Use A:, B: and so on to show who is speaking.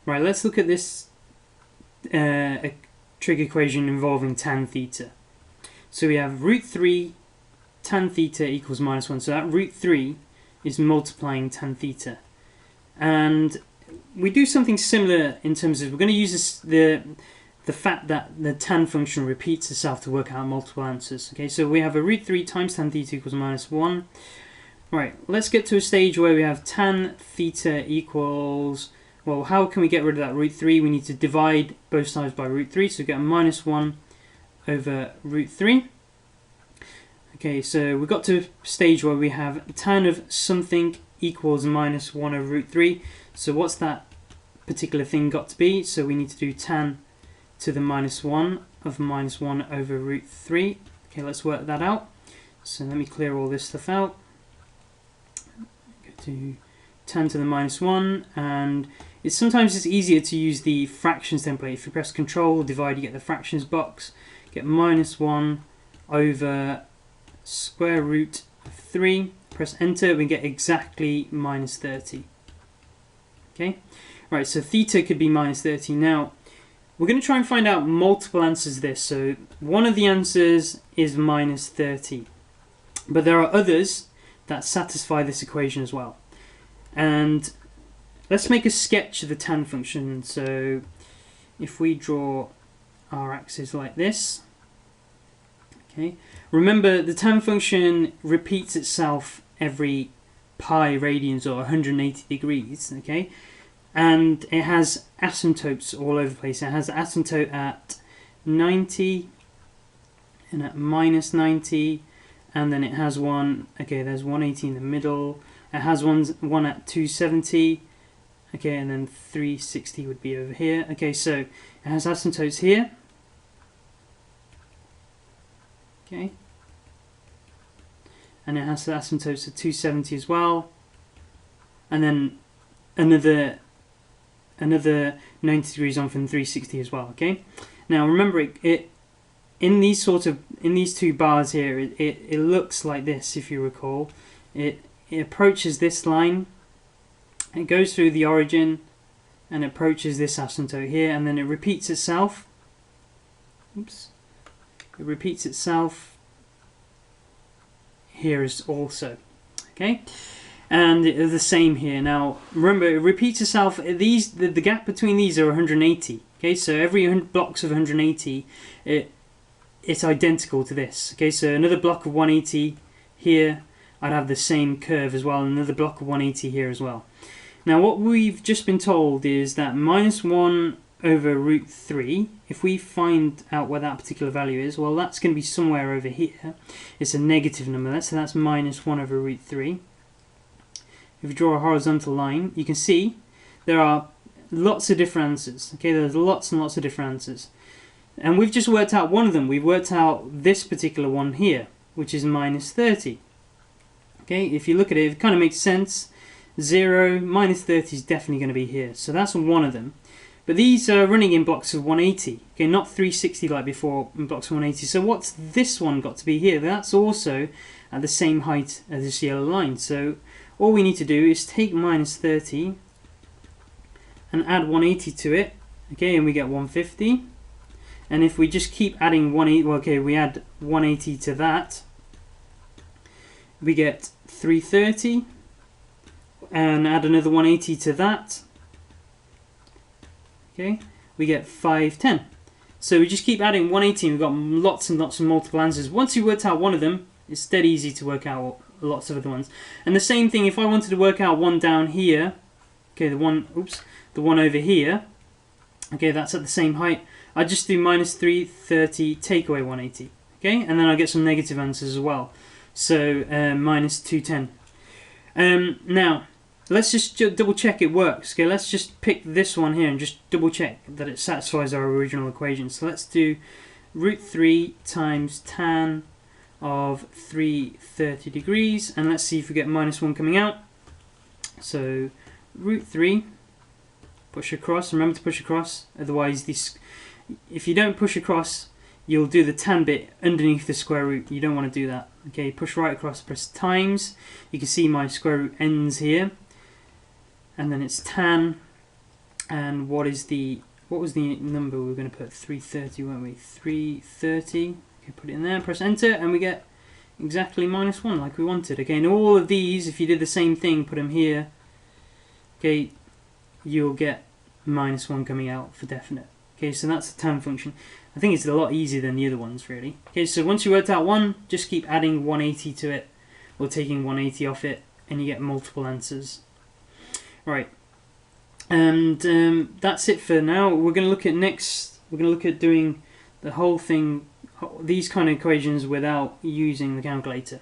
A: Right, let's look at this trig equation involving tan theta. So we have root 3 tan theta equals minus 1. So that root 3 is multiplying tan theta. And we do something similar in terms of, we're going to use the fact that the tan function repeats itself to work out multiple answers. Okay, so we have a root 3 times tan theta equals minus 1. Right, let's get to a stage where we have tan theta equals, well, how can we get rid of that root 3? We need to divide both sides by root 3, so we get a minus 1 over root 3. Okay, so we got to a stage where we have tan of something equals minus 1 over root 3. So what's that particular thing got to be? So we need to do tan to the minus 1 of minus 1 over root 3. Okay, let's work that out. So let me clear all this stuff out. Go to tan to the minus 1, and sometimes it's easier to use the fractions template. If you press Control, divide, you get the fractions box. Get minus 1 over square root of 3. Press Enter, we get exactly minus 30. Okay, right, so theta could be minus 30. Now, we're going to try and find out multiple answers to this. So one of the answers is minus 30. But there are others that satisfy this equation as well. And let's make a sketch of the tan function. So if we draw our axis like this, okay, remember the tan function repeats itself every pi radians or 180 degrees, okay, and it has asymptotes all over the place. It has an asymptote at 90 and at minus 90, and then it has one, okay, there's 180 in the middle. It has one at 270, okay, and then 360 would be over here. Okay, so it has asymptotes here, okay, and it has asymptotes at 270 as well, and then another 90 degrees on from 360 as well. Okay, now remember it in these two bars here, it looks like this. If you recall, it approaches this line, it goes through the origin and approaches this asymptote here, and then it repeats itself. Oops. It repeats itself here as also. Okay, and the same here. Now remember, it repeats itself. The gap between these are 180. Okay, so every blocks of 180, it's identical to this. Okay, so another block of 180 here, I'd have the same curve as well, and another block of 180 here as well. Now what we've just been told is that minus 1 over root 3, if we find out where that particular value is, well, that's going to be somewhere over here. It's a negative number, so that's minus 1 over root 3. If you draw a horizontal line, you can see there are lots of different answers. Okay, there's lots and lots of different answers. And we've just worked out one of them. We've worked out this particular one here, which is minus 30. Okay, if you look at it, it kind of makes sense. 0, minus 30 is definitely going to be here. So that's one of them. But these are running in blocks of 180. Okay, not 360 like before, in blocks of 180. So what's this one got to be here? That's also at the same height as this yellow line. So all we need to do is take minus 30 and add 180 to it. Okay, and we get 150. And if we just keep adding 180, well, okay, we add 180 to that, we get 330, and add another 180 to that, okay, we get 510. So we just keep adding 180 and we've got lots and lots of multiple answers. Once you worked out one of them, it's dead easy to work out lots of other ones. And the same thing, if I wanted to work out one down here, okay, the one over here, okay, that's at the same height, I just do minus 330, take away 180, okay, and then I get some negative answers as well. So minus 210. Now let's just double check it works. Okay, let's just pick this one here and just double check that it satisfies our original equation. So let's do root 3 times tan of 330 degrees, and let's see if we get minus 1 coming out. So root 3, push across, remember to push across, otherwise this, if you don't push across, you'll do the tan bit underneath the square root. You don't want to do that. Okay, push right across, press times. You can see my square root ends here, and then it's tan And what was the number we were going to put? 330, weren't we? 330. Okay, put it in there, press enter, and we get exactly -1 like we wanted. Again, all of these, if you did the same thing, put them here, okay, you'll get -1 coming out for definite. Okay, so that's the tan function. I think it's a lot easier than the other ones, really. Okay, so once you worked out one, just keep adding 180 to it, or taking 180 off it, and you get multiple answers. Right, and that's it for now. We're going to look at we're going to look at doing the whole thing, these kind of equations, without using the calculator.